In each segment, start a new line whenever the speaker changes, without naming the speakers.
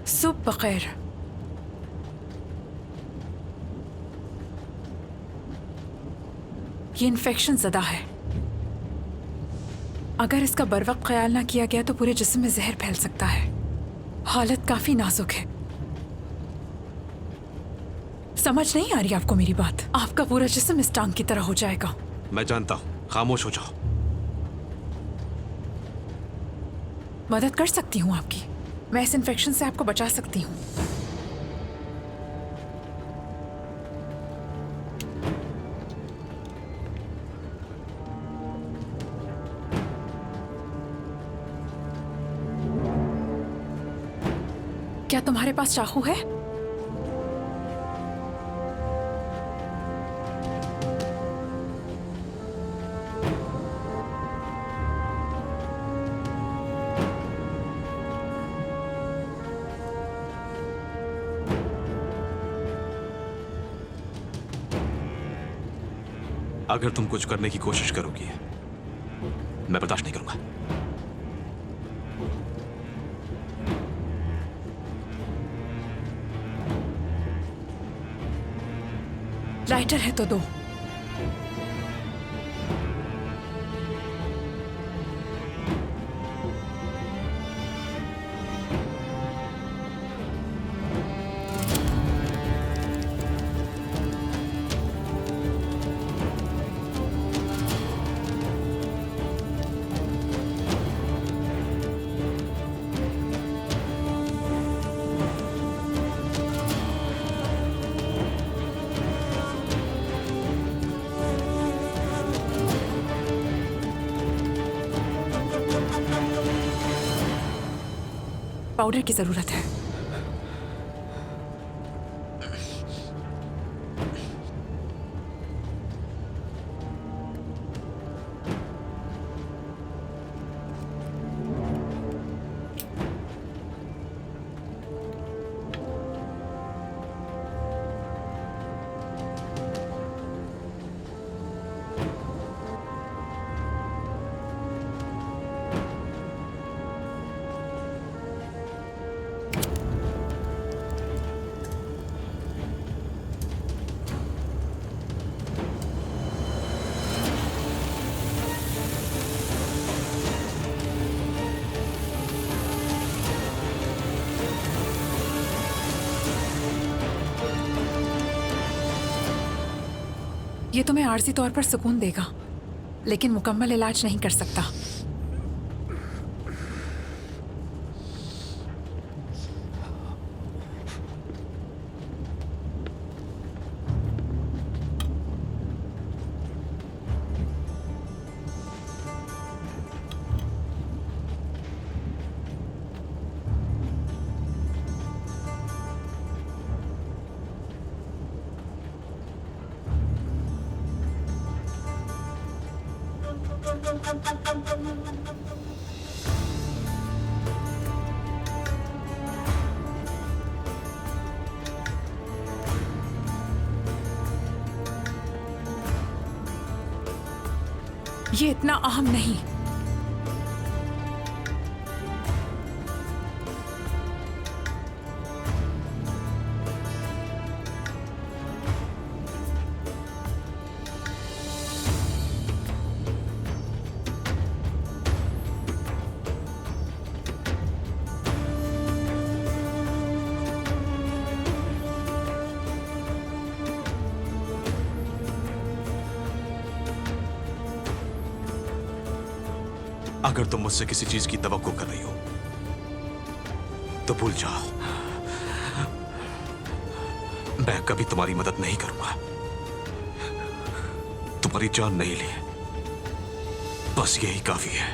सुबह बखैर। ये इन्फेक्शन ज़दा है। अगर इसका बरवक्त ख्याल ना किया गया तो पूरे जिस्म में जहर फैल सकता है। हालत काफी नाजुक है। समझ नहीं आ रही आपको मेरी बात? आपका पूरा जिस्म इस टांग की तरह हो जाएगा।
मैं जानता हूं, खामोश हो जाओ।
मदद कर सकती हूँ आपकी। मैं इस इन्फेक्शन से आपको बचा सकती हूँ। क्या तुम्हारे पास चाकू है?
अगर तुम कुछ करने की कोशिश करोगी, मैं बर्दाश्त नहीं करूंगा।
लाइटर है तो दो। पाउडर की जरूरत है। ये तुम्हें आर्जी तौर पर सुकून देगा, लेकिन मुकम्मल इलाज नहीं कर सकता। ये इतना अहम नहीं।
अगर तुम मुझसे किसी चीज की तवक्को कर रही हो तो भूल जाओ, मैं कभी तुम्हारी मदद नहीं करूंगा। तुम्हारी जान नहीं ली, बस यही काफी है।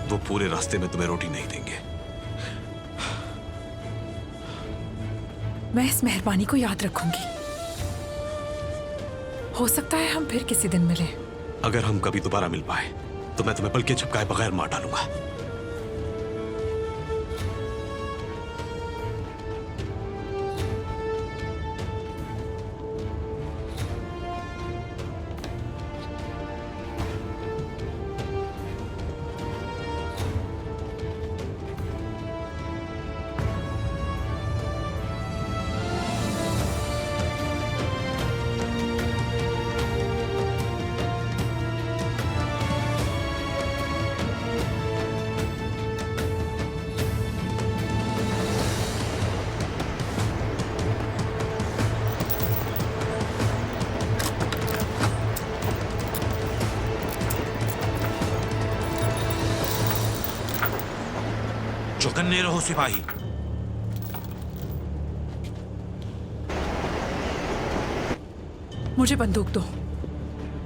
वो पूरे रास्ते में तुम्हें रोटी नहीं देंगे।
मैं इस मेहरबानी को याद रखूंगी। हो सकता है हम फिर किसी दिन मिले।
अगर हम कभी दोबारा मिल पाए तो मैं तुम्हें पलके झपकाए बगैर मार डालूंगा।
चौकन्ने रहो सिपाही।
मुझे बंदूक दो।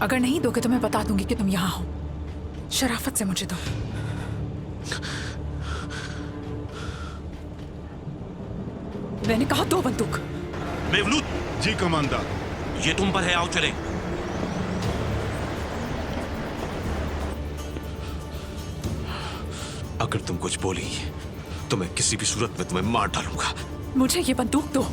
अगर नहीं दोगे तो मैं बता दूंगी कि तुम यहां हो। शराफत से मुझे दो। मैंने कहा दो बंदूक।
मेवलूद,
जी कमांडर।
ये तुम पर है, आओ चले।
अगर तुम कुछ बोली तो मैं किसी भी सूरत में तुम्हें मार डालूंगा।
मुझे ये बंदूक दो।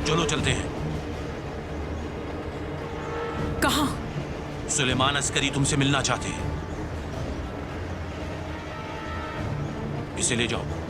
चलो चलते हैं।
कहां?
सुलेमान अस्करी तुमसे मिलना चाहते हैं। इसे ले जाओ।